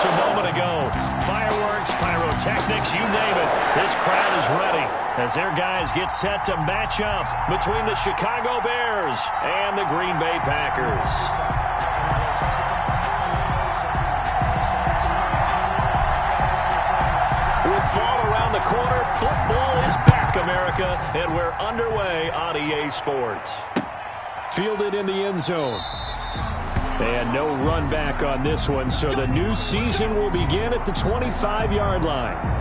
just a moment ago. Fireworks, pyrotechnics, you name it. This crowd is ready as their guys get set to match up between the Chicago Bears and the Green Bay Packers. With fall around the corner, football is back, America, and we're underway on EA Sports. Fielded in the end zone. And no run back on this one, so the new season will begin at the 25-yard line.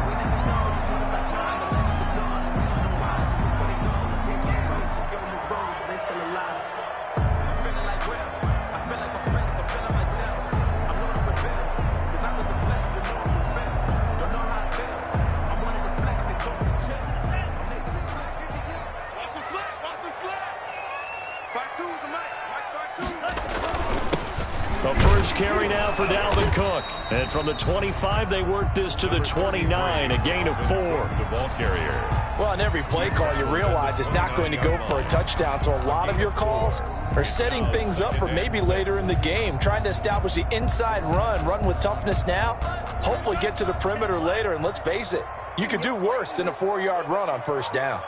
The first carry now for Dalvin Cook. And from the 25, they work this to the 29, a gain of 4. The ball carrier. Well, on every play call, you realize it's not going to go for a touchdown. So a lot of your calls are setting things up for maybe later in the game, trying to establish the inside run with toughness now, hopefully get to the perimeter later. And let's face it, you could do worse than a 4-yard run on first down.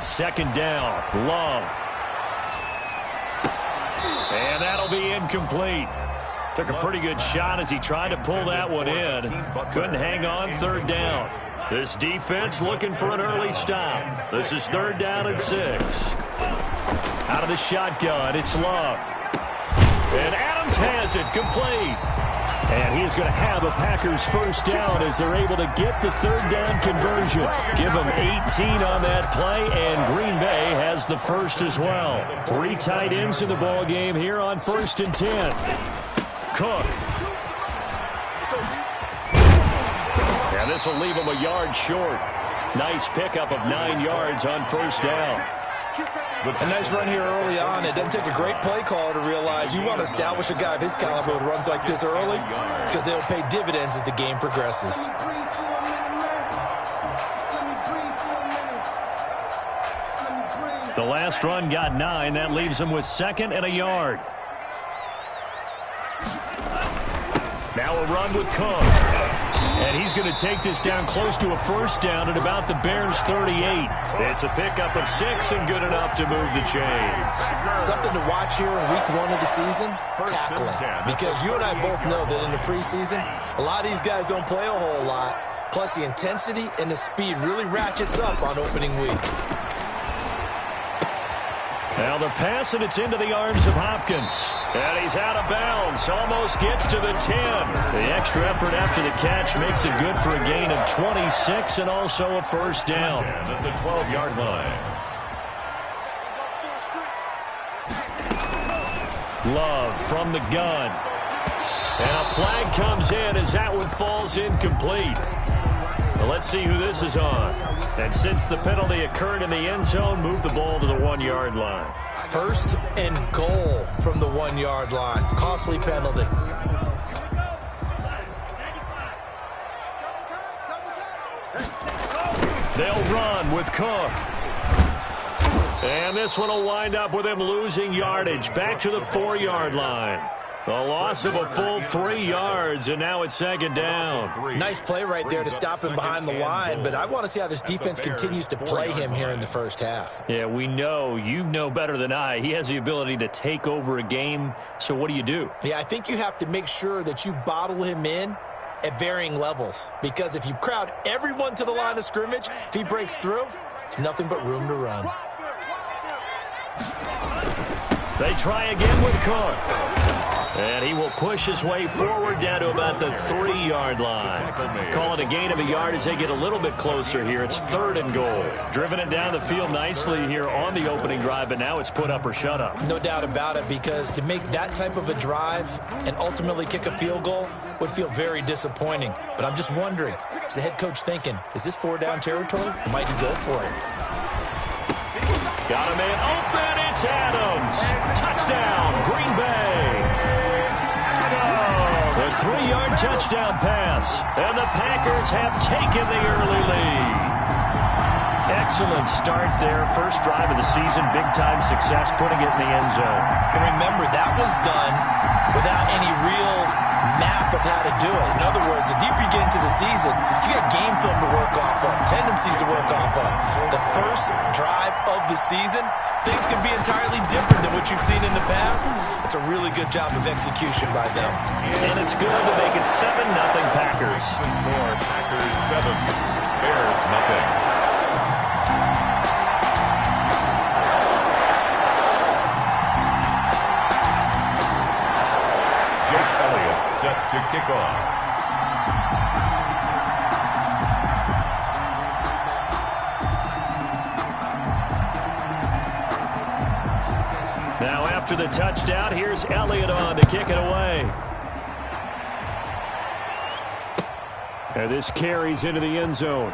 Second down, Love. And that'll be incomplete. Took a pretty good shot as he tried to pull that one in. Couldn't hang on third down. This defense looking for an early stop. This is third down and 6. Out of the shotgun, it's Love. And Adams has it, complete. And he's going to have a Packers first down as they're able to get the third down conversion. Give them 18 on that play, and Green Bay has the first as well. 3 tight ends in the ball game here on 1st and 10. Cook. And this will leave him a yard short. Nice pickup of 9 yards on first down. A nice run here early on. It doesn't take a great play caller to realize you want to establish a guy of his caliber with runs like this early because they'll pay dividends as the game progresses. The last run got 9. That leaves him with 2nd and a yard. Now a run with Cook. And he's going to take this down close to a first down at about the Bears' 38. It's a pickup of 6 and good enough to move the chains. Something to watch here in week 1 of the season, tackling. Because you and I both know that in the preseason, a lot of these guys don't play a whole lot. Plus the intensity and the speed really ratchets up on opening week. Now the pass, and it's into the arms of Hopkins. And he's out of bounds. Almost gets to the 10. The extra effort after the catch makes it good for a gain of 26 and also a first down. At the 12-yard line. Love from the gun. And a flag comes in as that one falls incomplete. Well, let's see who this is on. And since the penalty occurred in the end zone, move the ball to the 1-yard line. 1st and goal from the 1-yard line. Costly penalty. They'll run with Cook. And this one will wind up with him losing yardage. Back to the 4-yard line. A loss of a full 3 yards, and now it's 2nd down. Nice play right there to stop him behind the line, but I want to see how this defense continues to play him here in the first half. Yeah, we know. You know better than I. He has the ability to take over a game, so what do you do? Yeah, I think you have to make sure that you bottle him in at varying levels, because if you crowd everyone to the line of scrimmage, if he breaks through, it's nothing but room to run. They try again with Cook. And he will push his way forward down to about the 3-yard line. Call it a gain of a yard as they get a little bit closer here. It's 3rd and goal. Driven it down the field nicely here on the opening drive, but now it's put up or shut up. No doubt about it, because to make that type of a drive and ultimately kick a field goal would feel very disappointing. But I'm just wondering, is the head coach thinking, is this 4-down territory, or might he go for it? Got a man open. It's Adams. Touchdown, Green Bay. The 3-yard touchdown pass, and the Packers have taken the early lead. Excellent start there. First drive of the season, big-time success, putting it in the end zone. And remember, that was done without any real map of do it. In other words, the deeper you get into the season, you got game film to work off of, tendencies to work off of. The first drive of the season, things can be entirely different than what you've seen in the past. It's a really good job of execution by them. And it's good to make it 7-0 Packers. Score, Packers 7, Bears nothing. Jake Elliott set to kick off. Now after the touchdown, here's Elliott on to kick it away. And this carries into the end zone.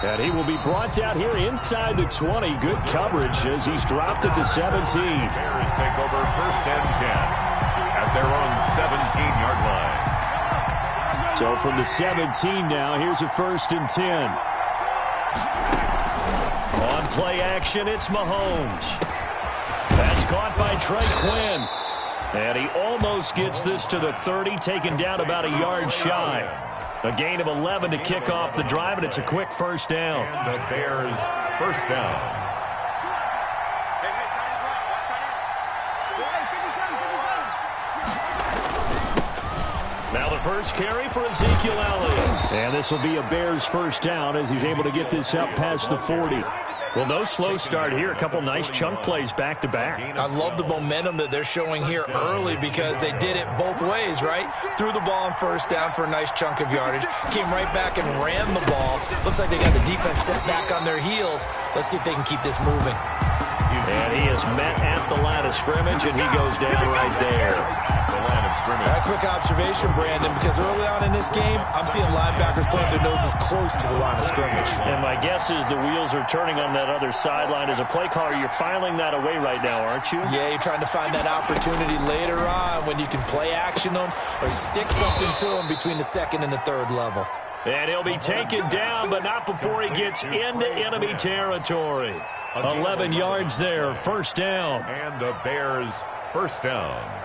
And he will be brought down here inside the 20. Good coverage as he's dropped at the 17. Bears take over 1st and 10 at their own 17-yard line. So from the 17 now, here's a 1st and 10. On play action, it's Mahomes. That's caught by Trey Quinn. And he almost gets this to the 30, taken down about a yard shy. A gain of 11 to kick off the drive, and it's a quick 1st down. And the Bears 1st down. Now the first carry for Ezekiel Elliott. And this will be a Bears 1st down as he's able to get this up past the 40. Well, no slow start here. A couple nice chunk plays back-to-back. I love the momentum that they're showing here early because they did it both ways, right? Threw the ball on 1st down for a nice chunk of yardage. Came right back and ran the ball. Looks like they got the defense set back on their heels. Let's see if they can keep this moving. And he is met at the line of scrimmage, and he goes down right there. The line of scrimmage. A quick observation, Brandon, because early on in this game, I'm seeing linebackers putting their noses close to the line of scrimmage. And my guess is the wheels are turning on that other sideline. As a play caller, you're filing that away right now, aren't you? Yeah, you're trying to find that opportunity later on when you can play action them or stick something to them between the 2nd and the 3rd level. And he'll be taken down, but not before he gets into enemy territory. 11 yards there, 1st down. And the Bears 1st down.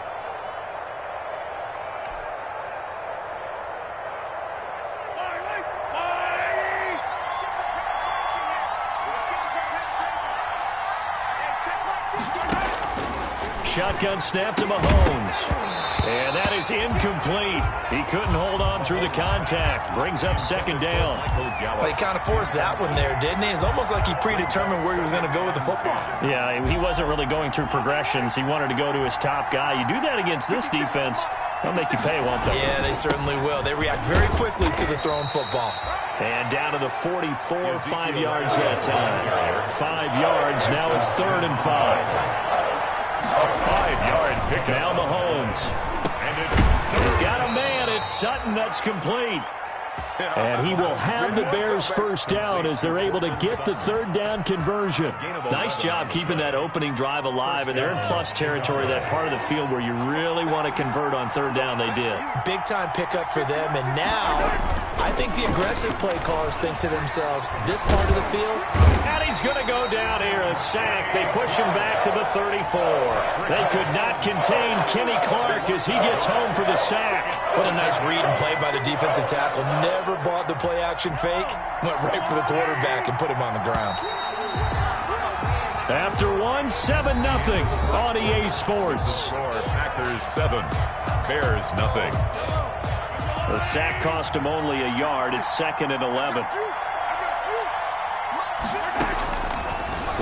Shotgun snap to Mahomes. And that is incomplete. He couldn't hold on through the contact. Brings up 2nd down. Well, he kind of forced that one there, didn't he? It's almost like he predetermined where he was going to go with the football. Yeah, he wasn't really going through progressions. He wanted to go to his top guy. You do that against this defense, they'll make you pay, won't they? Yeah, they certainly will. They react very quickly to the thrown football. And down to the 44, 5 yards that time. 5 yards, now it's 3rd and 5. A 5-yard pickup. Now Mahomes. He's got a man. It's Sutton that's complete. And he will have the Bears 1st down as they're able to get the 3rd down conversion. Nice job keeping that opening drive alive, and they're in plus territory, that part of the field where you really want to convert on 3rd down. They did. Big-time pickup for them, and now I think the aggressive play callers think to themselves, this part of the field. And he's going to go down here, a sack. They push him back to the 34. They could not contain Kenny Clark as he gets home for the sack. What a nice read and play by the defensive tackle. Never bought the play-action fake. Went right for the quarterback and put him on the ground. After 7-0 on EA Sports. Packers 7, Bears nothing. The sack cost him only a yard. It's 2nd and 11.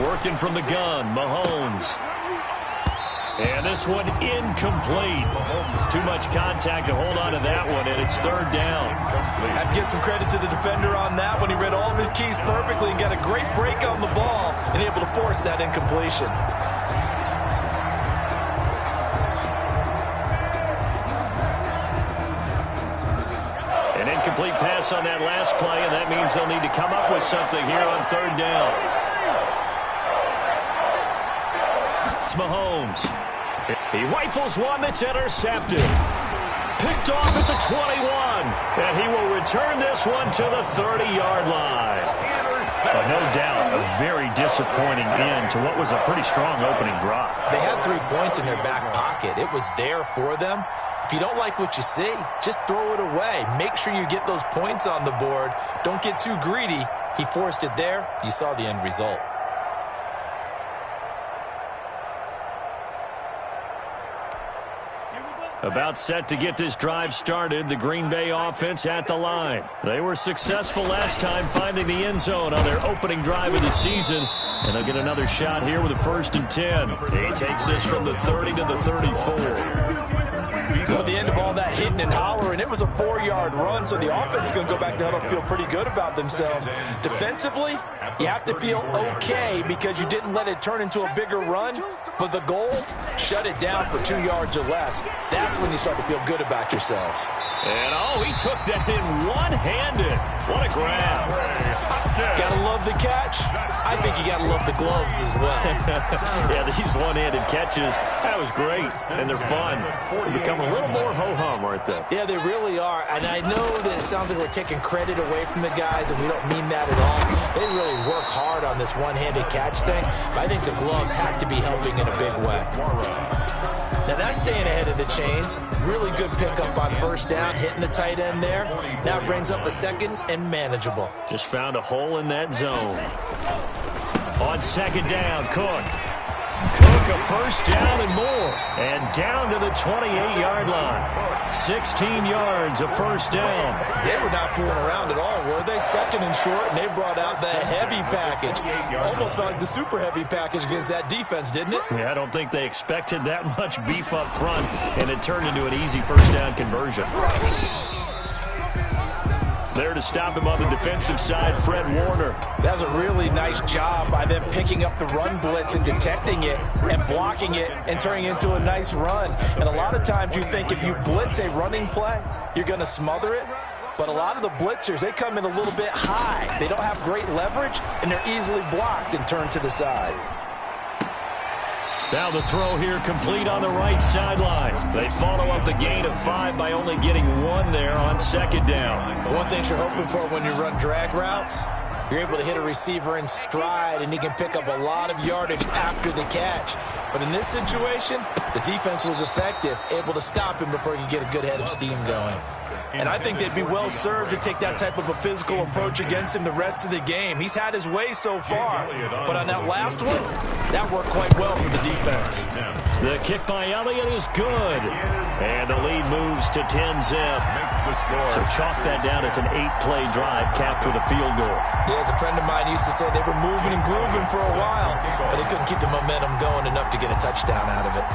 Working from the gun, Mahomes. And this one incomplete. Too much contact to hold on to that one, and it's 3rd down. I have to give some credit to the defender on that one. He read all of his keys perfectly and got a great break on the ball and able to force that incompletion. An incomplete pass on that last play, and that means they'll need to come up with something here on 3rd down. It's Mahomes. He rifles one that's intercepted. Picked off at the 21. And he will return this one to the 30-yard line. But no doubt, a very disappointing end to what was a pretty strong opening drop. They had 3 points in their back pocket. It was there for them. If you don't like what you see, just throw it away. Make sure you get those points on the board. Don't get too greedy. He forced it there. You saw the end result. About set to get this drive started, the Green Bay offense at the line. They were successful last time finding the end zone on their opening drive of the season, and they'll get another shot here with a 1st and 10. He takes this from the 30 to the 34. Well, the end of all that hitting and hollering, it was a 4-yard run, so the offense is going to go back to huddle and feel pretty good about themselves. Defensively, you have to feel okay because you didn't let it turn into a bigger run, but the goal, shut it down for 2 yards or less. That's when you start to feel good about yourselves. And, oh, he took that in one-handed. What a grab. Gotta love the catch. I think you gotta love the gloves as well. Yeah, these one-handed catches, that was great, and they're fun. They become a little more ho-hum, aren't they? Yeah, they really are, and I know that it sounds like we're taking credit away from the guys, and we don't mean that at all. They really work hard on this one-handed catch thing, but I think the gloves have to be helping in a big way. Now that's staying ahead of the chains. Really good pickup on 1st down, hitting the tight end there. Now it brings up a 2nd and manageable. Just found a hole in that zone. On 2nd down, Cook. Cook a 1st down and more. And down to the 28-yard line. 16 yards, a 1st down. They were not fooling around at all, were they? 2nd and short, and they brought out the heavy package. Almost felt like the super heavy package against that defense, didn't it? Yeah, I don't think they expected that much beef up front, and it turned into an easy 1st down conversion. There to stop him on the defensive side, Fred Warner. That was a really nice job by them picking up the run blitz and detecting it and blocking it and turning it into a nice run. And a lot of times you think if you blitz a running play, you're going to smother it. But a lot of the blitzers, they come in a little bit high. They don't have great leverage, and they're easily blocked and turned to the side. Now the throw here complete on the right sideline. They follow up the gain of 5 by only getting 1 there on 2nd down. One thing you're hoping for when you run drag routes, you're able to hit a receiver in stride, and he can pick up a lot of yardage after the catch. But in this situation, the defense was effective, able to stop him before he could get a good head of steam going. And I think they'd be well served to take that type of a physical approach against him the rest of the game. He's had his way so far, but on that last one, that worked quite well for the defense. The kick by Elliott is good, and the lead moves to 10-zip. So chalk that down as an 8-play drive capped with a field goal. Yeah, as a friend of mine used to say, they were moving and grooving for a while, but they couldn't keep the momentum going enough to get a touchdown out of it.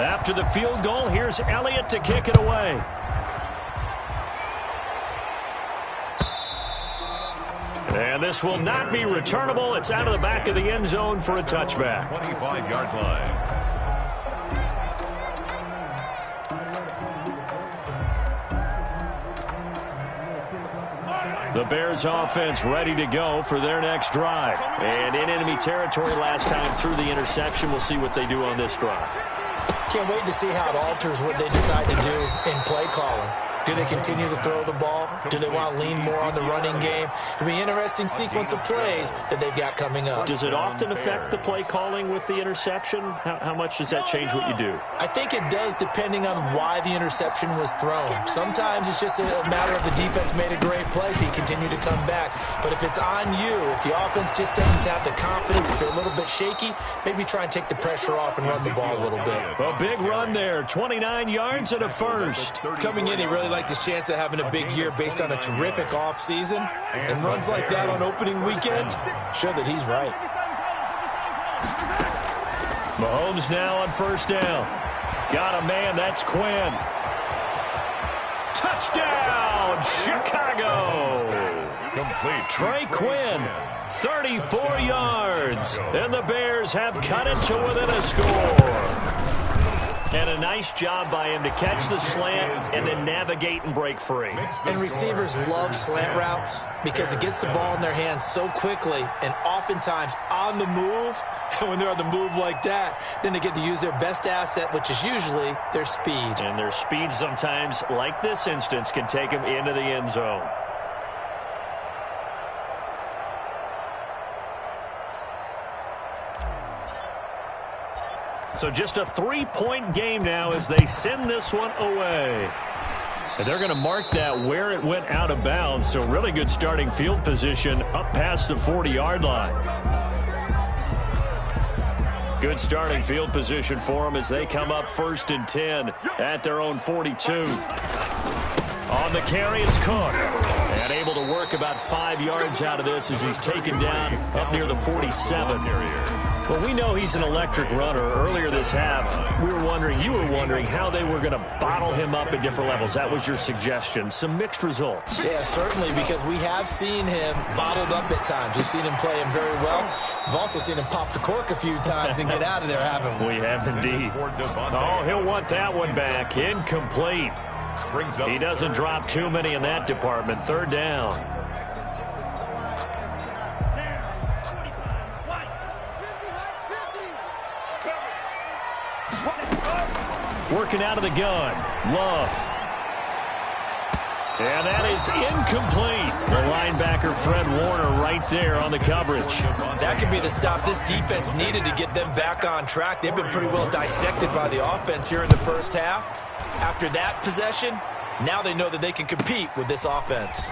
After the field goal, here's Elliott to kick it away. And this will not be returnable. It's out of the back of the end zone for a touchback. 25-yard line. The Bears offense ready to go for their next drive. And in enemy territory last time through the interception. We'll see what they do on this drive. Can't wait to see how it alters what they decide to do in play calling. Do they continue to throw the ball? Do they want to lean more on the running game? It'll be an interesting sequence of plays that they've got coming up. Does it often affect the play calling with the interception? How much does that change what you do? I think it does depending on why the interception was thrown. Sometimes it's just a matter of the defense made a great play, so you continue to come back. But if it's on you, if the offense just doesn't have the confidence, if they're a little bit shaky, maybe try and take the pressure off and run the ball a little bit. A big run there, 29 yards and a 1st. Coming in, he really liked his chance of having a big year based on a terrific offseason. And runs like that on opening weekend show that he's right. Mahomes now on 1st down. Got a man, that's Quinn. Touchdown, Chicago! Complete. Trey Quinn, 34 yards. And the Bears have cut it to within a score. And a nice job by him to catch the slant and then navigate and break free. And receivers love slant routes because it gets the ball in their hands so quickly and oftentimes on the move. And when they're on the move like that, then they get to use their best asset, which is usually their speed. And their speed sometimes, like this instance, can take them into the end zone. So just a 3-point game now as they send this one away. And they're going to mark that where it went out of bounds. So really good starting field position up past the 40-yard line. Good starting field position for them as they come up 1st and 10 at their own 42. On the carry, it's Cook. And able to work about 5 yards out of this as he's taken down up near the 47. Well, we know he's an electric runner. Earlier this half, you were wondering how they were going to bottle him up at different levels. That was your suggestion. Some mixed results. Yeah, certainly, because we have seen him bottled up at times. We've seen him play him very well. We've also seen him pop the cork a few times and get out of there, haven't we? We have indeed. Oh, he'll want that one back. Incomplete. He doesn't drop too many in that department. 3rd down. Working out of the gun. Love. And that is incomplete. The linebacker, Fred Warner, right there on the coverage. That could be the stop this defense needed to get them back on track. They've been pretty well dissected by the offense here in the first half. After that possession, now they know that they can compete with this offense.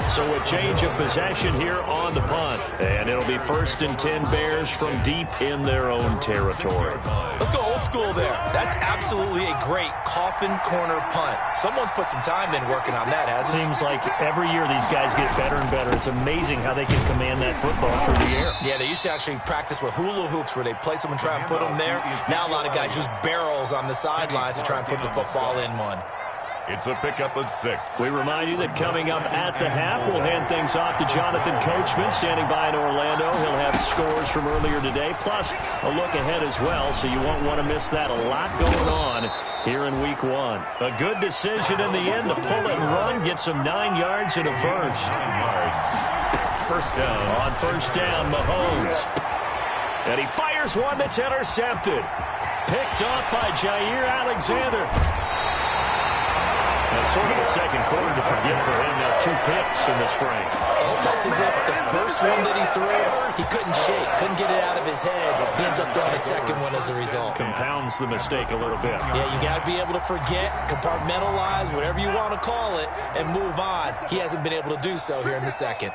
So a change of possession here on the punt. And it'll be 1st and 10 Bears from deep in their own territory. Let's go old school there. That's absolutely a great coffin corner punt. Someone's put some time in working on that, hasn't it? Seems like every year these guys get better and better. It's amazing how they can command that football through the air. Yeah, they used to actually practice with hula hoops where they place them and try and put them there. Now a lot of guys use barrels on the sidelines to try and put the football in one. It's a pickup of 6. We remind you that coming up at the half, we'll hand things off to Jonathan Coachman standing by in Orlando. He'll have scores from earlier today, plus a look ahead as well, so you won't want to miss that. A lot going on here in Week 1. A good decision in the end to pull it and run, gets him 9 yards and a first. 9 yards. First down. On 1st down, Mahomes. And he fires one that's intercepted. Picked off by Jair Alexander. That's sort of the second quarter to forget for him. Now 2 picks in this frame. Almost as if the first one that he threw, he couldn't shake, couldn't get it out of his head. He ends up throwing a second one as a result. Compounds the mistake a little bit. Yeah, you got to be able to forget, compartmentalize, whatever you want to call it, and move on. He hasn't been able to do so here in the second.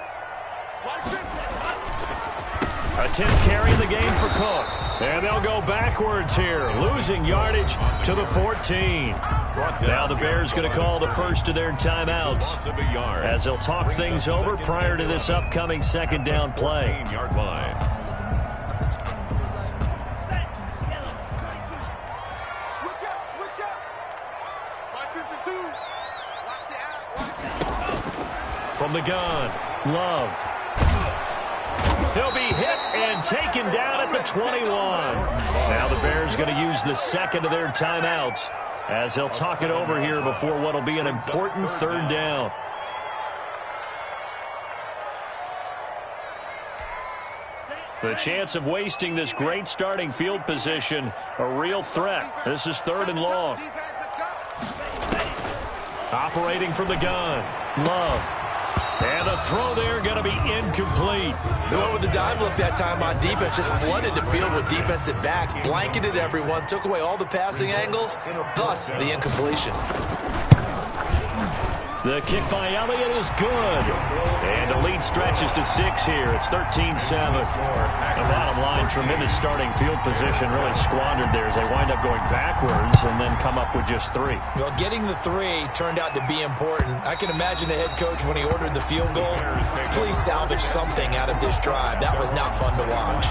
A 10th carry in the game for Cook. And they'll go backwards here, losing yardage to the 14. Now the Bears going to call the first of their timeouts as they'll talk things over prior to this upcoming 2nd down play. 14-yard line. From the gun, Love. He'll be hit and taken down at the 21. Now the Bears going to use the second of their timeouts as they'll talk it over here before what will be an important 3rd down. The chance of wasting this great starting field position, a real threat. This is 3rd and long. Operating from the gun, Love. And the throw there going to be incomplete. They went with the dive look that time on defense, just flooded the field with defensive backs, blanketed everyone, took away all the passing angles, thus the incompletion. The kick by Elliott is good. And the lead stretches to 6 here. It's 13-7. The bottom line, tremendous starting field position, really squandered there as they wind up going backwards and then come up with just 3. Well, getting the 3 turned out to be important. I can imagine the head coach when he ordered the field goal, please salvage something out of this drive. That was not fun to watch.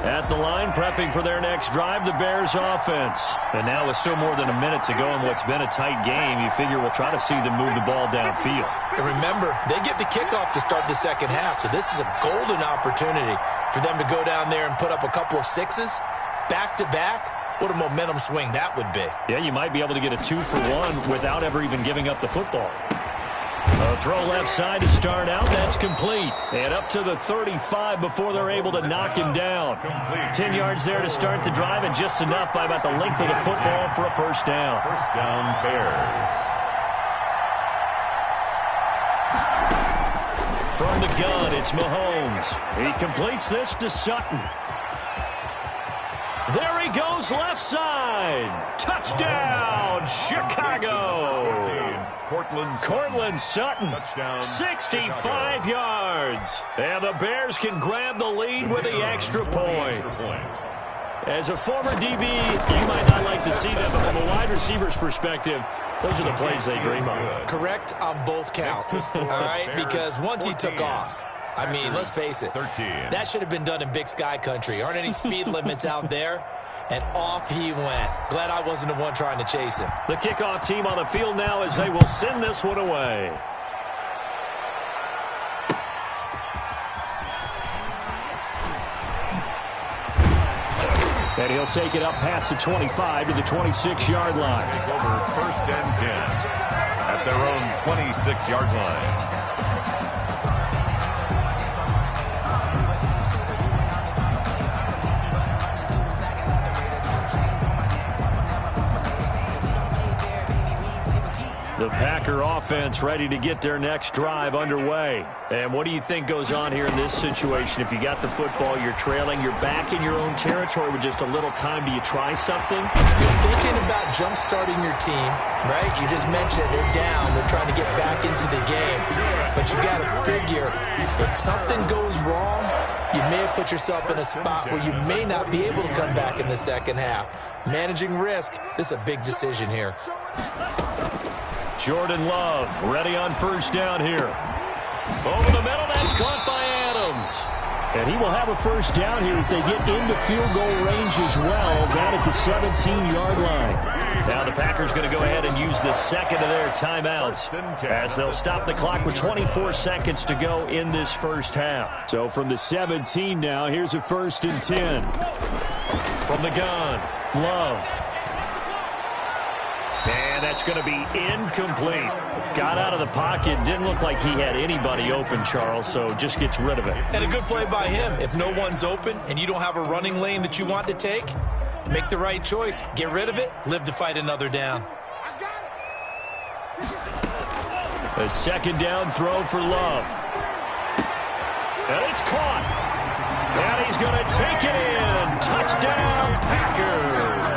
At the line, prepping for their next drive, the Bears offense. And now with still more than a minute to go in what's been a tight game, you figure we'll try to see them move the ball downfield. And remember, they get the kickoff to start the second half, so this is a golden opportunity for them to go down there and put up a couple of 6s back-to-back. What a momentum swing that would be. Yeah, you might be able to get a 2-for-1 without ever even giving up the football. A throw left side to start out. That's complete. And up to the 35 before they're able to knock him down. 10 yards there to start the drive, and just enough by about the length of the football for a first down. First down, Bears. From the gun, it's Mahomes. He completes this to Sutton. There he goes, left side. Touchdown, Chicago. Cortland Sutton, 65 yards. And the Bears can grab the lead with the extra point. As a former DB, you might not like to see that, but from a wide receiver's perspective, those are the plays they dream of. Correct on both counts, all right? Because once he took off, I mean, let's face it, that should have been done in Big Sky country. Aren't any speed limits out there? And off he went. Glad I wasn't the one trying to chase him. The kickoff team on the field now as they will send this one away. And he'll take it up past the 25 to the 26-yard line. Take over 1st and 10 at their own 26-yard line. The Packer offense ready to get their next drive underway. And what do you think goes on here in this situation? If you got the football, you're trailing, you're back in your own territory with just a little time. Do you try something? You're thinking about jump-starting your team, right? You just mentioned it. They're down. They're trying to get back into the game. But you got to figure, if something goes wrong, you may have put yourself in a spot where you may not be able to come back in the second half. Managing risk, this is a big decision here. Jordan Love ready on 1st down here. Over the middle, that's caught by Adams. And he will have a 1st down here as they get into field goal range as well, down at the 17-yard line. Now the Packers going to go ahead and use the second of their timeouts as they'll stop the clock with 24 seconds to go in this first half. So from the 17 now, here's a 1st and 10. From the gun, Love. And that's going to be incomplete. Got out of the pocket. Didn't look like he had anybody open, Charles, so just gets rid of it. And a good play by him. If no one's open and you don't have a running lane that you want to take, make the right choice. Get rid of it. Live to fight another down. A 2nd down throw for Love. And it's caught. And he's going to take it in. Touchdown, Packers.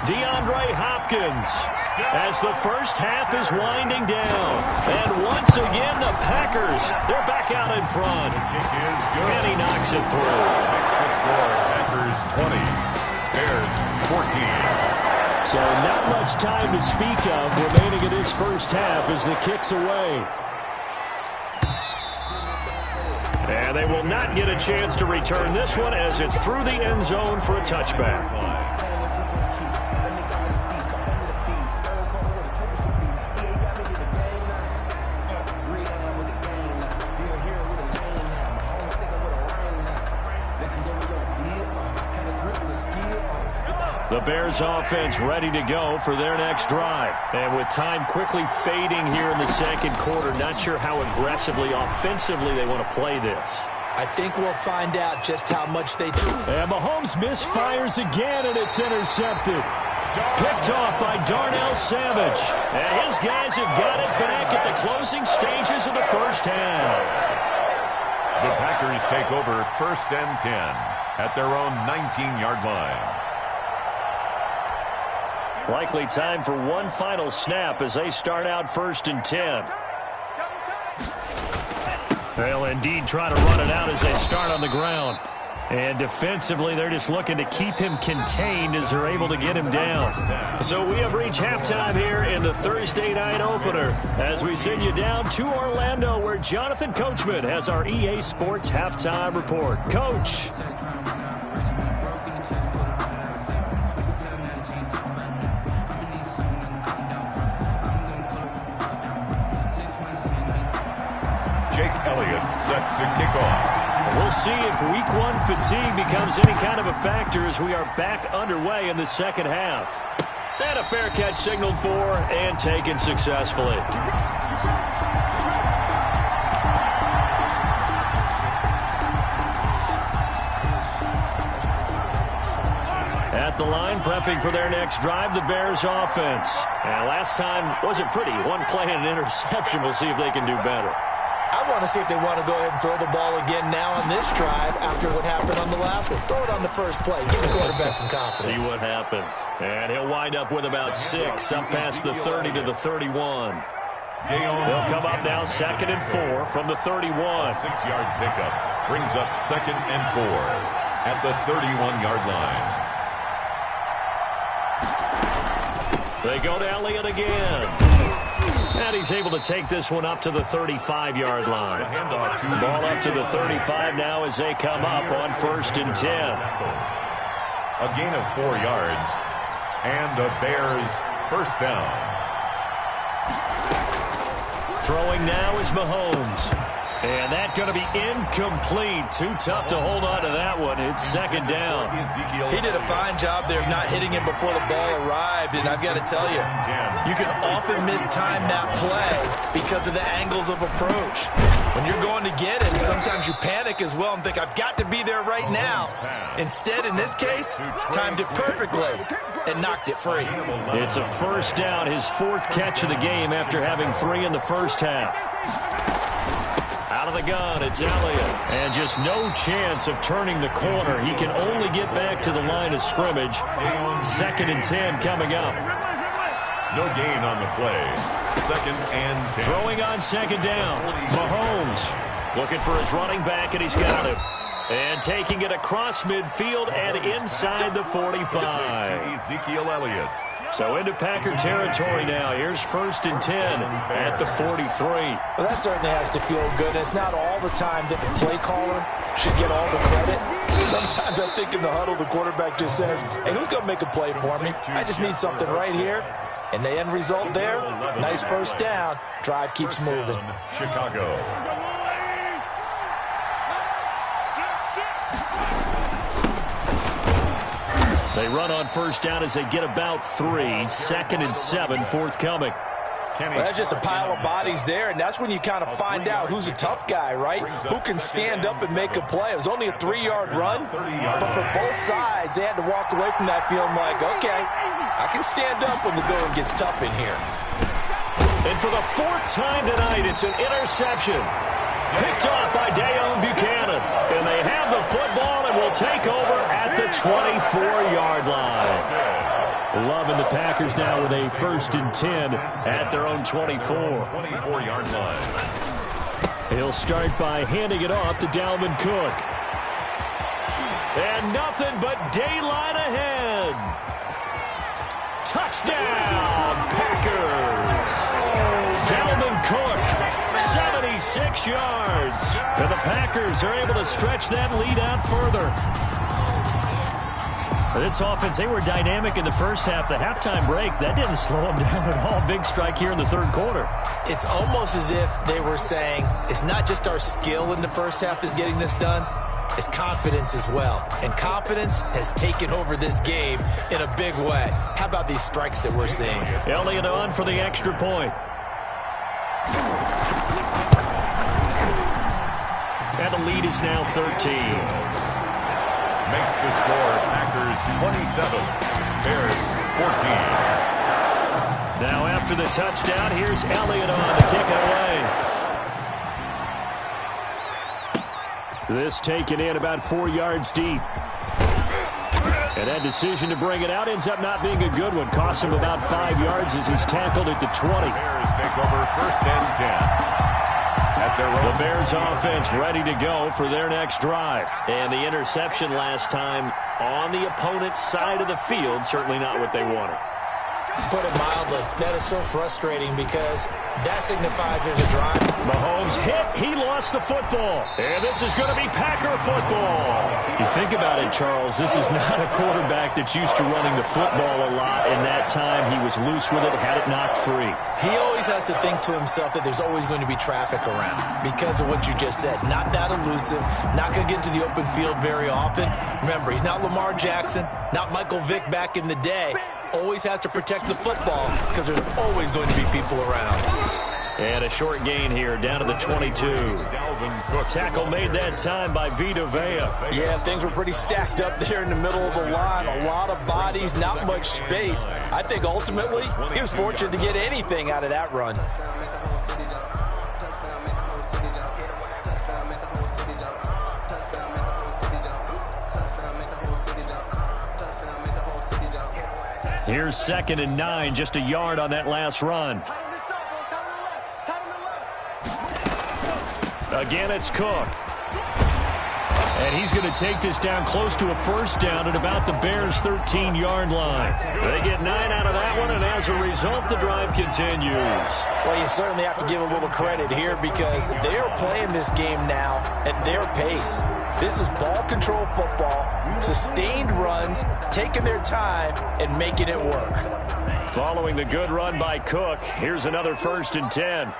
DeAndre Hopkins as the first half is winding down. And once again, the Packers, they're back out in front. The kick is good. And he knocks it through. Extra score, Packers 20, Bears 14. So not much time to speak of remaining in this first half as the kick's away. And they will not get a chance to return this one as it's through the end zone for a touchback. The Bears offense ready to go for their next drive. And with time quickly fading here in the second quarter, not sure how aggressively, offensively they want to play this. I think we'll find out just how much they try. And Mahomes misfires again, and it's intercepted. Picked off by Darnell Savage. And his guys have got it back at the closing stages of the first half. The Packers take over 1st and 10 at their own 19-yard line. Likely time for one final snap as they start out 1st and 10. They'll indeed try to run it out as they start on the ground. And defensively, they're just looking to keep him contained as they're able to get him down. So we have reached halftime here in the Thursday night opener as we send you down to Orlando where Jonathan Coachman has our EA Sports halftime report. Coach. Set to kick off. We'll see if week one fatigue becomes any kind of a factor as we are back underway in the second half. And a fair catch signaled for and taken successfully. At the line, prepping for their next drive, the Bears offense. And last time wasn't pretty. One play and an interception. We'll see if they can do better. I want to see if they want to go ahead and throw the ball again now on this drive after what happened on the last one. Throw it on the first play. Give the quarterback some confidence. See what happens. And he'll wind up with about 6 up past the 30 to the 31. They'll come up now 2nd and 4 from the 31. 6-yard pickup brings up 2nd and 4 at the 31-yard line. They go to Elliott again. And he's able to take this one up to the 35-yard line. Ball up to the 35 now as they come up on 1st and 10. A gain of 4 yards. And the Bears first down. Throwing now is Mahomes. And that's going to be incomplete. Too tough to hold on to that one. It's 2nd down. He did a fine job there of not hitting him before the ball arrived. And I've got to tell you, you can often mistime that play because of the angles of approach. When you're going to get it, sometimes you panic as well and think, I've got to be there right now. Instead, in this case, timed it perfectly and knocked it free. It's a first down, his 4th catch of the game after having 3 in the first half. Out of the gun, it's Elliott. And just no chance of turning the corner. He can only get back to the line of scrimmage. 2nd and 10 coming up. No gain on the play. 2nd and 10. Throwing on 2nd down. Mahomes looking for his running back, and he's got him. And taking it across midfield and inside the 45. Ezekiel Elliott. So into Packer territory now. Here's 1st and 10 at the 43. Well, that certainly has to feel good. It's not all the time that the play caller should get all the credit. Sometimes I think in the huddle, the quarterback just says, hey, who's going to make a play for me? I just need something right here. And the end result there, nice first down. Drive keeps moving. Chicago. They run on 1st down as they get about 3. 2nd and 7 forthcoming. Well, that's just a pile of bodies there, and that's when you kind of find out who's a tough guy, right? Who can stand up and make a play. It was only a 3-yard run, but for both sides, they had to walk away from that feeling like, okay, I can stand up when the going gets tough in here. And for the 4th time tonight, it's an interception. Picked off by Deone Bucannon. And they have the football and will take over at the 24-yard line. Loving the Packers now with a 1st and 10 at their own 24. 24-yard line. He'll start by handing it off to Dalvin Cook. And nothing but daylight ahead. Touchdown, Packers. Dalvin Cook, 76 yards. And the Packers are able to stretch that lead out further. This offense, they were dynamic in the first half. The halftime break, that didn't slow them down at all. Big strike here in the 3rd quarter. It's almost as if they were saying, it's not just our skill in the first half that's getting this done, it's confidence as well. And confidence has taken over this game in a big way. How about these strikes that we're seeing? Elliott on for the extra point. And the lead is now 13. Makes the score Packers 27, Bears 14. Now after the touchdown, here's Elliott on to kick it away. This taken in about 4 yards deep. And that decision to bring it out ends up not being a good one. Cost him about 5 yards as he's tackled at the 20. Bears take over 1st and 10. The Bears offense ready to go for their next drive. And the interception last time on the opponent's side of the field, certainly not what they wanted. Put it mildly, that is so frustrating because that signifies there's a drive. Mahomes hit, he lost the football. And this is going to be Packer football. You think about it, Charles, this is not a quarterback that's used to running the football a lot. And that time he was loose with it, had it knocked free. He always has to think to himself that there's always going to be traffic around because of what you just said. Not that elusive, not going to get into the open field very often. Remember, he's not Lamar Jackson, not Michael Vick back in the day. Always has to protect the football because there's always going to be people around. And a short gain here down to the 22. Tackle made that time by Vita Vea. Yeah, things were pretty stacked up there in the middle of the line. A lot of bodies, not much space. I think ultimately he was fortunate to get anything out of that run. Here's 2nd and 9, just a yard on that last run. Again, it's Cook. And he's going to take this down close to a first down at about the Bears' 13-yard line. They get 9 out of that one, and as a result, the drive continues. Well, you certainly have to give a little credit here because they are playing this game now at their pace. This is ball control football, sustained runs, taking their time, and making it work. Following the good run by Cook, here's another 1st and 10.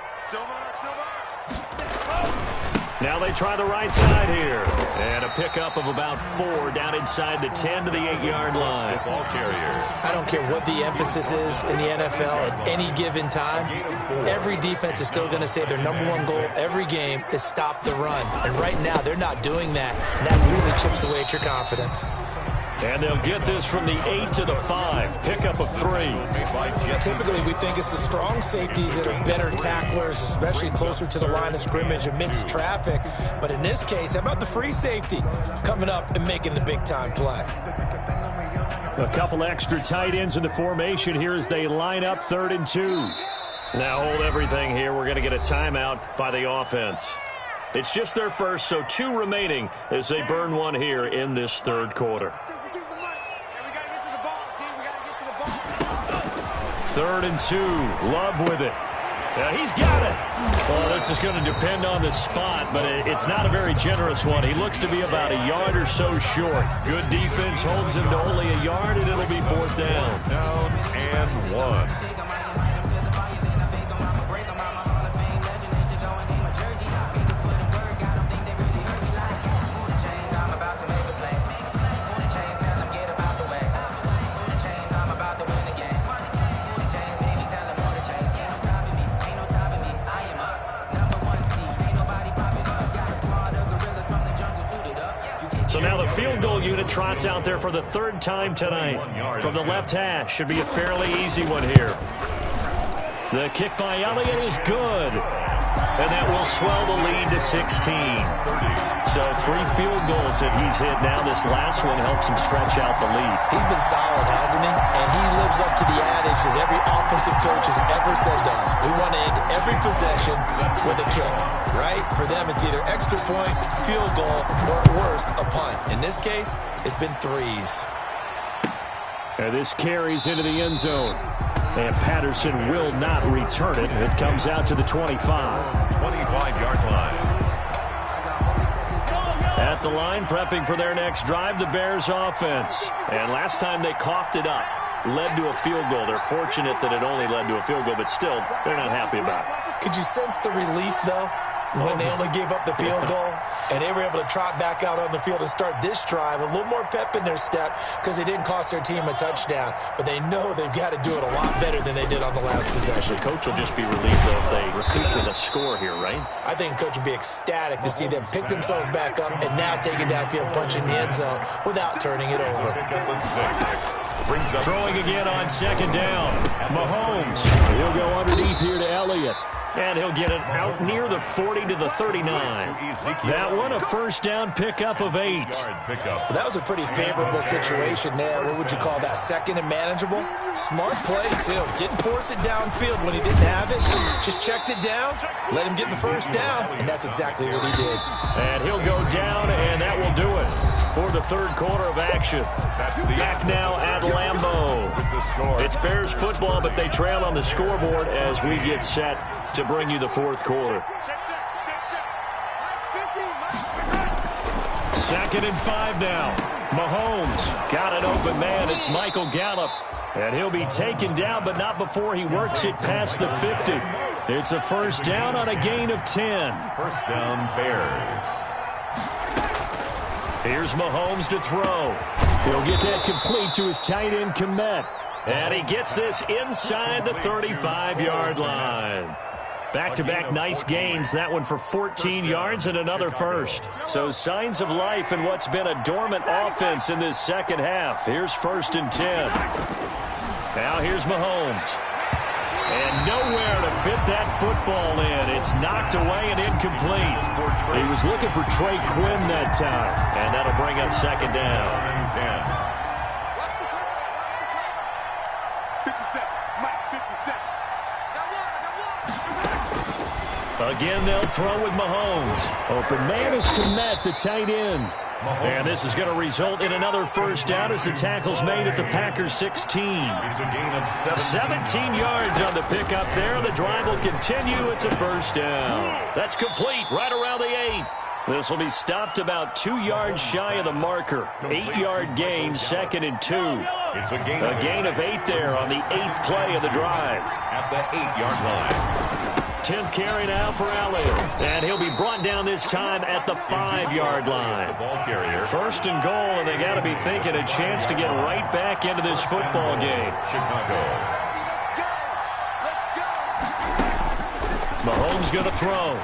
Now they try the right side here. And a pickup of about 4 down inside the 10 to the 8-yard line. Ball carrier. I don't care what the emphasis is in the NFL at any given time. Every defense is still going to say their #1 goal every game is stop the run. And right now they're not doing that. And that really chips away at your confidence. And they'll get this from the 8 to the 5. Pickup of 3. Typically, we think it's the strong safeties that are better tacklers, especially closer to the line of scrimmage amidst traffic. But in this case, how about the free safety coming up and making the big-time play? A couple extra tight ends in the formation here as they line up 3rd and 2. Now hold everything here. We're going to get a timeout by the offense. It's just their first, so 2 remaining as they burn one here in this 3rd quarter. 3rd and 2. Love with it. He's got it. Well, this is going to depend on the spot, but it's not a very generous one. He looks to be about a yard or so short. Good defense holds him to only a yard, and it'll be 4th down. Down and 1. So now the field goal unit trots out there for the 3rd time tonight. From the left hash, should be a fairly easy one here. The kick by Elliott is good. And that will swell the lead to 16. So 3 field goals that he's hit now. This last one helps him stretch out the lead. He's been solid, hasn't he? And he lives up to the adage that every offensive coach has ever said to us. We want to end every possession with a kick, right? For them, it's either extra point, field goal, or at worst, a punt. In this case, it's been 3s. And this carries into the end zone. And Patterson will not return it. It comes out to the 25. 25-yard line. At the line, prepping for their next drive, the Bears offense. And last time they coughed it up. Led to a field goal. They're fortunate that it only led to a field goal, but still, they're not happy about it. Could you sense the relief, though, when they only gave up the field goal? And they were able to trot back out on the field and start this drive. A little more pep in their step because they didn't cost their team a touchdown. But they know they've got to do it a lot better than they did on the last possession. The coach will just be relieved, though, if they recoup with a score here, right? I think the coach will be ecstatic to see them pick themselves back up and now take it downfield, punch in the end zone without turning it over. Throwing again on 2nd down. Mahomes. He'll go underneath here to Elliott. And he'll get it out near the 40 to the 39. That one, a 1st down pickup of 8. That was a pretty favorable situation there. What would you call that? 2nd and manageable? Smart play, too. Didn't force it downfield when he didn't have it. Just checked it down, let him get the 1st down, and that's exactly what he did. And he'll go down, and that will do it for the 3rd quarter of action. Back now at Lambeau. It's Bears football, but they trail on the scoreboard as we get set to bring you the 4th quarter. 2nd and 5 now. Mahomes got an open man. It's Michael Gallup. And he'll be taken down, but not before he works it past the 50. It's a 1st down on a gain of 10. 1st down, Bears. Here's Mahomes to throw. He'll get that complete to his tight end, Kmet. And he gets this inside the 35-yard line. Back-to-back nice gains. That one for 14 yards and another 1st. So signs of life in what's been a dormant offense in this 2nd half. Here's 1st and 10. Now here's Mahomes. And nowhere to fit that football in. It's knocked away and incomplete. He was looking for Trey Quinn that time. And that'll bring up 2nd down. Again, they'll throw with Mahomes. Open man is Kmet, the tight end. And this is going to result in another first down as the tackle's made at the Packers 16. It's a gain of 17 yards on the pickup there. The drive will continue. It's a first down. That's complete right around the 8. This will be stopped about 2 yards shy of the marker. 8-yard gain, 2nd and 2. It's a gain of 8 there on the 8th play of the drive. At the 8-yard line. 10th carry now for Allen. And he'll be brought down this time at the 5-yard line. First and goal, and they got to be thinking a chance to get right back into this football game. Chicago. Mahomes going to throw.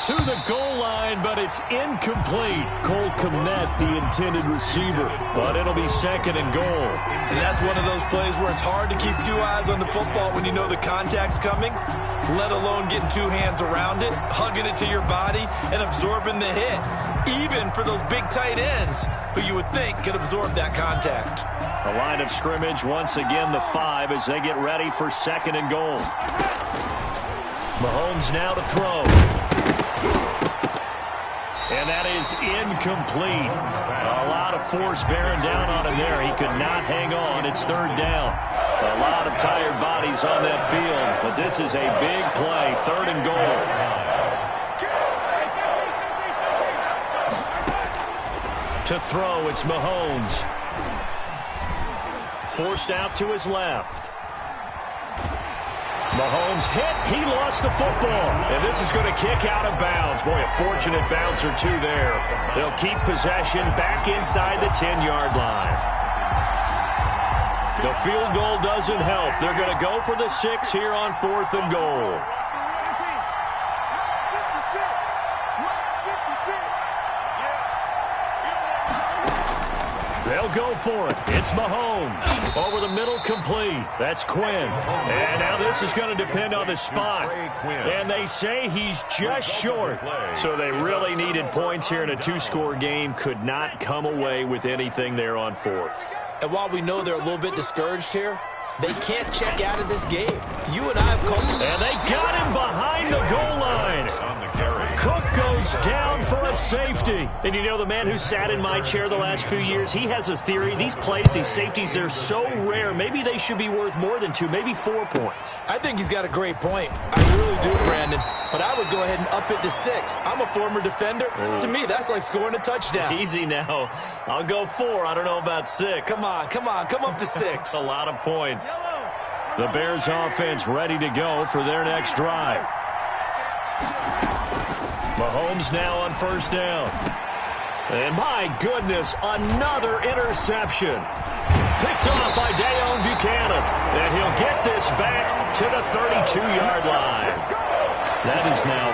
To the goal line, but it's incomplete. Cole Kmet, the intended receiver. But it'll be 2nd and goal. And that's one of those plays where it's hard to keep 2 eyes on the football when you know the contact's coming, let alone getting 2 hands around it, hugging it to your body, and absorbing the hit. Even for those big tight ends, who you would think could absorb that contact. The line of scrimmage, once again, the 5 as they get ready for 2nd and goal. Mahomes now to throw. And that is incomplete. A lot of force bearing down on him there. He could not hang on. It's 3rd down. A lot of tired bodies on that field. But this is a big play. 3rd and goal. To throw, it's Mahomes. Forced out to his left. Mahomes hit. He lost the football. And this is going to kick out of bounds. Boy, a fortunate bounce or 2 there. They'll keep possession back inside the 10-yard line. The field goal doesn't help. They're going to go for the 6 here on 4th and goal. They'll go for it. It's Mahomes. Over the middle, complete. That's Quinn. And now this is going to depend on the spot. And they say he's just short. So they really needed points here in a 2-score game. Could not come away with anything there on 4th. And while we know they're a little bit discouraged here, they can't check out of this game. You and I have called. And they got him behind the goal line. Cook goes down for a safety. And you know, the man who sat in my chair the last few years, he has a theory. These plays, these safeties, they're so rare. Maybe they should be worth more than 2, maybe 4 points. I think he's got a great point. I really do, Brandon. But I would go ahead and up it to 6. I'm a former defender. Oh. To me, that's like scoring a touchdown. Easy now. I'll go 4. I don't know about 6. Come on. Come up to 6. A lot of points. The Bears offense ready to go for their next drive. Mahomes now on 1st down. And my goodness, another interception. Picked off by Deone Bucannon. And he'll get this back to the 32-yard line. That is now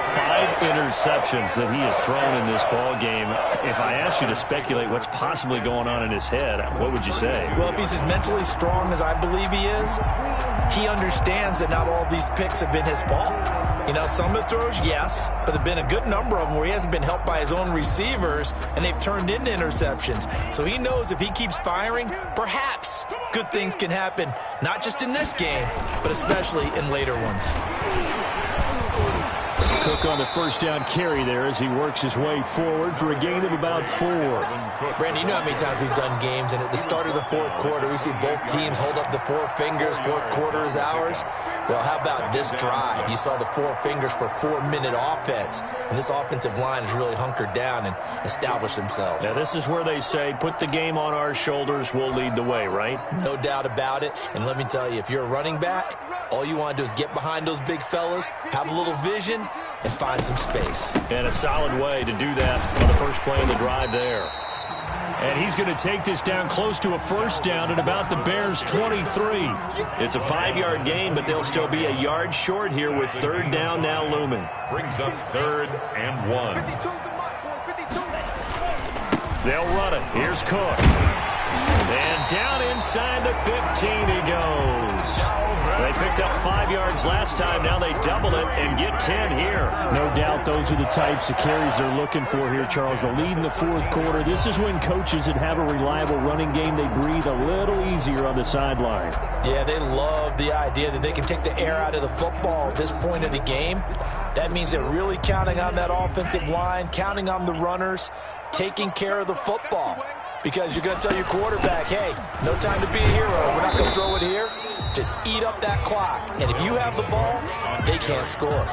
5 interceptions that he has thrown in this ball game. If I asked you to speculate what's possibly going on in his head, what would you say? Well, if he's as mentally strong as I believe he is, he understands that not all these picks have been his fault. You know, some of the throws, yes, but there have been a good number of them where he hasn't been helped by his own receivers, and they've turned into interceptions. So he knows if he keeps firing, perhaps good things can happen, not just in this game, but especially in later ones. Cook on the 1st down carry there as he works his way forward for a gain of about 4. Brandon, you know how many times we've done games, and at the start of the 4th quarter, we see both teams hold up the 4 fingers, 4th quarter is ours. Well, how about this drive? You saw the 4 fingers for 4-minute offense, and this offensive line has really hunkered down and established themselves. Now, this is where they say, put the game on our shoulders, we'll lead the way, right? No doubt about it, and let me tell you, if you're a running back, all you want to do is get behind those big fellas, have a little vision, and find some space. And a solid way to do that on the first play of the drive there. And he's going to take this down close to a 1st down at about the Bears' 23. It's a 5-yard gain, but they'll still be a yard short here with 3rd down now looming. Brings up 3rd and 1. They'll run it. Here's Cook. And down inside the 15 he goes. They picked up 5 yards last time. Now they double it and get 10 here. No doubt those are the types of carries they're looking for here, Charles. The lead in the fourth quarter. This is when coaches that have a reliable running game, they breathe a little easier on the sideline. Yeah, they love the idea that they can take the air out of the football at this point of the game. That means they're really counting on that offensive line, counting on the runners, taking care of the football. Because you're going to tell your quarterback, hey, no time to be a hero. We're not going to throw it here. Just eat up that clock. And if you have the ball, they can't score.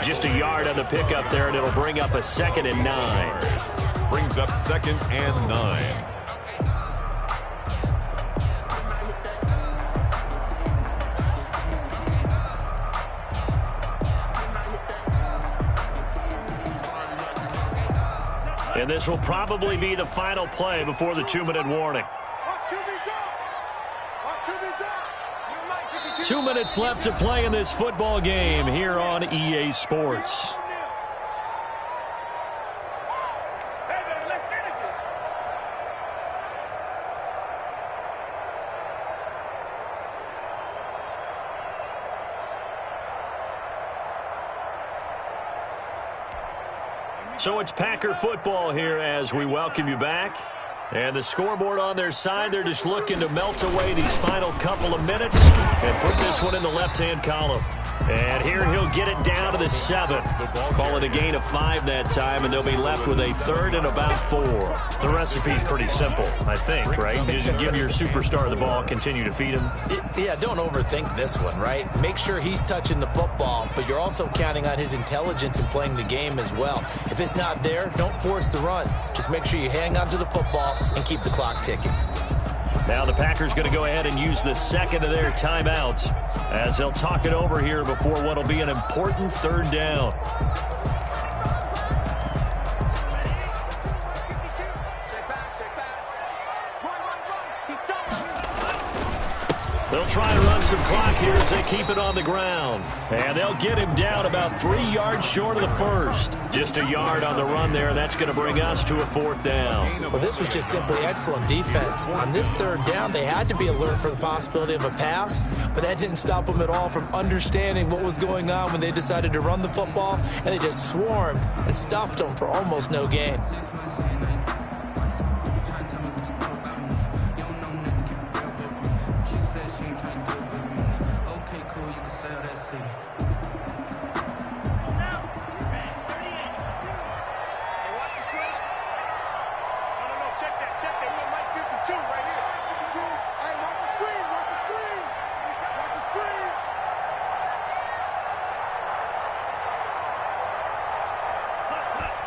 Just a yard on the pickup there, and it'll bring up a 2nd and 9. Brings up 2nd and 9. And this will probably be the final play before the 2-minute warning. 2 minutes left to play in this football game here on EA Sports. So it's Packer football here as we welcome you back. And the scoreboard on their side, they're just looking to melt away these final couple of minutes and put this one in the left-hand column. And here he'll get it down to the 7. Call it a gain of 5 that time, and they'll be left with a 3rd and about 4. The recipe's pretty simple, I think, right? Just give your superstar the ball, continue to feed him. Yeah, don't overthink this one, right? Make sure he's touching the football, but you're also counting on his intelligence in playing the game as well. If it's not there, don't force the run. Just make sure you hang on to the football and keep the clock ticking. Now the Packers going to go ahead and use the 2nd of their timeouts as they'll talk it over here before what will be an important 3rd down. They'll try to run some clock here as they keep it on the ground. And they'll get him down about 3 yards short of the 1st. Just a yard on the run there, and that's going to bring us to a 4th down. Well, this was just simply excellent defense. On this 3rd down, they had to be alert for the possibility of a pass, but that didn't stop them at all from understanding what was going on when they decided to run the football, and they just swarmed and stuffed them for almost no gain.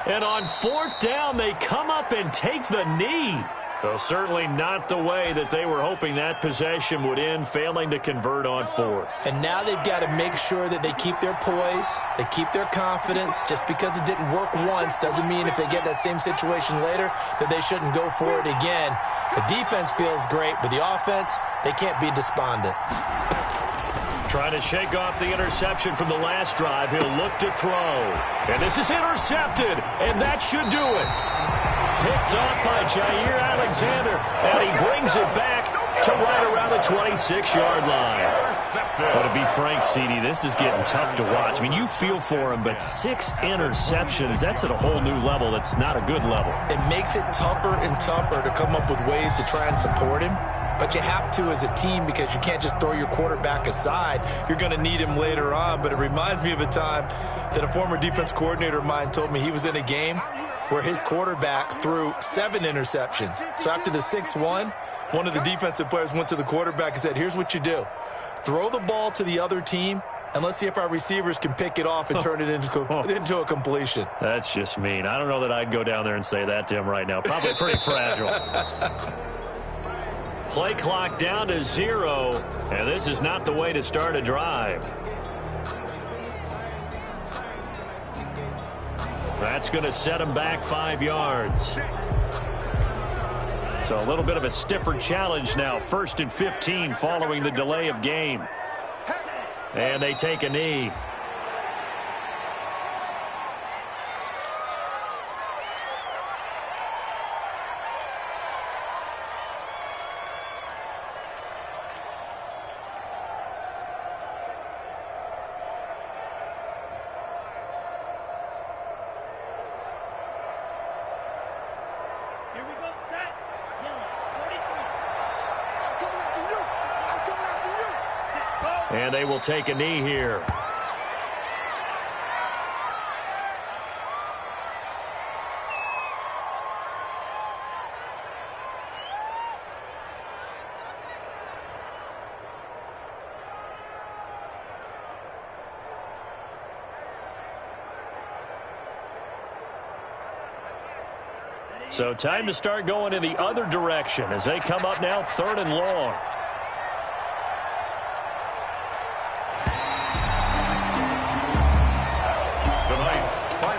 And on 4th down, they come up and take the knee. So certainly not the way that they were hoping that possession would end, failing to convert on 4th. And now they've got to make sure that they keep their poise, they keep their confidence. Just because it didn't work once doesn't mean if they get that same situation later that they shouldn't go for it again. The defense feels great, but the offense, they can't be despondent. Trying to shake off the interception from the last drive. He'll look to throw. And this is intercepted, and that should do it. Picked off by Jair Alexander, and he brings it back to right around the 26-yard line. But to be frank, CD, this is getting tough to watch. I mean, you feel for him, but 6 interceptions, that's at a whole new level. It's not a good level. It makes it tougher and tougher to come up with ways to try and support him. But you have to as a team because you can't just throw your quarterback aside. You're going to need him later on. But it reminds me of a time that a former defense coordinator of mine told me he was in a game where his quarterback threw 7 interceptions. So after the 6-1, one of the defensive players went to the quarterback and said, here's what you do. Throw the ball to the other team, and let's see if our receivers can pick it off and turn it into a completion. That's just mean. I don't know that I'd go down there and say that to him right now. Probably pretty fragile. Play clock down to 0, and this is not the way to start a drive. That's going to set him back 5 yards. So a little bit of a stiffer challenge now. 1st and 15 following the delay of game. And they take a knee. And they will take a knee here. So time to start going in the other direction as they come up now 3rd and long.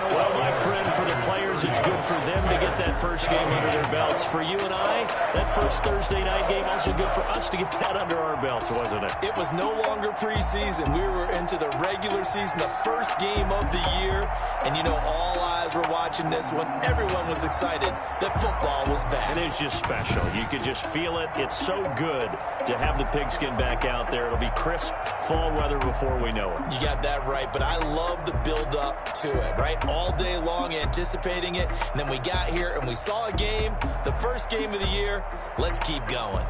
Well, my friend, for the players, it's good for them to get that first game under their belts. For you and I, that first Thursday night game, also good for us to get that under our belts, wasn't it? It was no longer preseason. We were into the regular season, the first game of the year. And, you know, all eyes were watching this one. Everyone was excited that football was back. It is just special. You could just feel it. It's so good to have the pigskin back out there. It'll be crisp fall weather before we know it. You got that right, but I love the build-up to it, right? All day long anticipating it, and then we got here and we saw a game, the first game of the year. Let's keep going.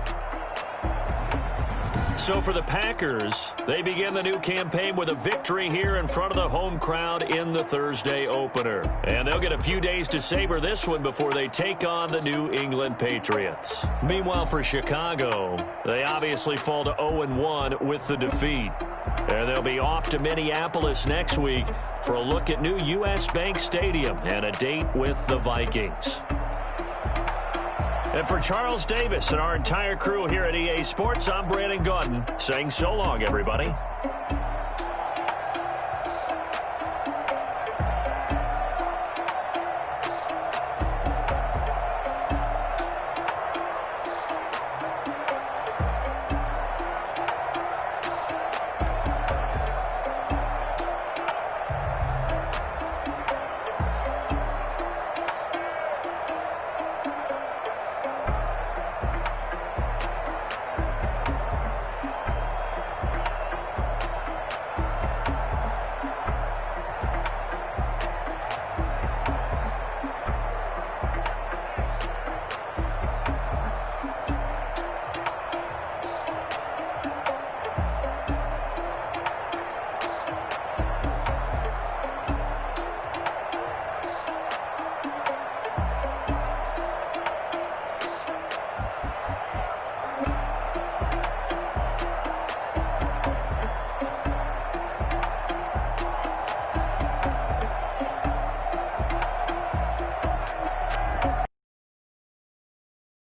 So for the Packers, they begin the new campaign with a victory here in front of the home crowd in the Thursday opener. And they'll get a few days to savor this one before they take on the New England Patriots. Meanwhile, for Chicago, they obviously fall to 0-1 with the defeat. And they'll be off to Minneapolis next week for a look at new U.S. Bank Stadium and a date with the Vikings. And for Charles Davis and our entire crew here at EA Sports, I'm Brandon Gaudin saying so long, everybody.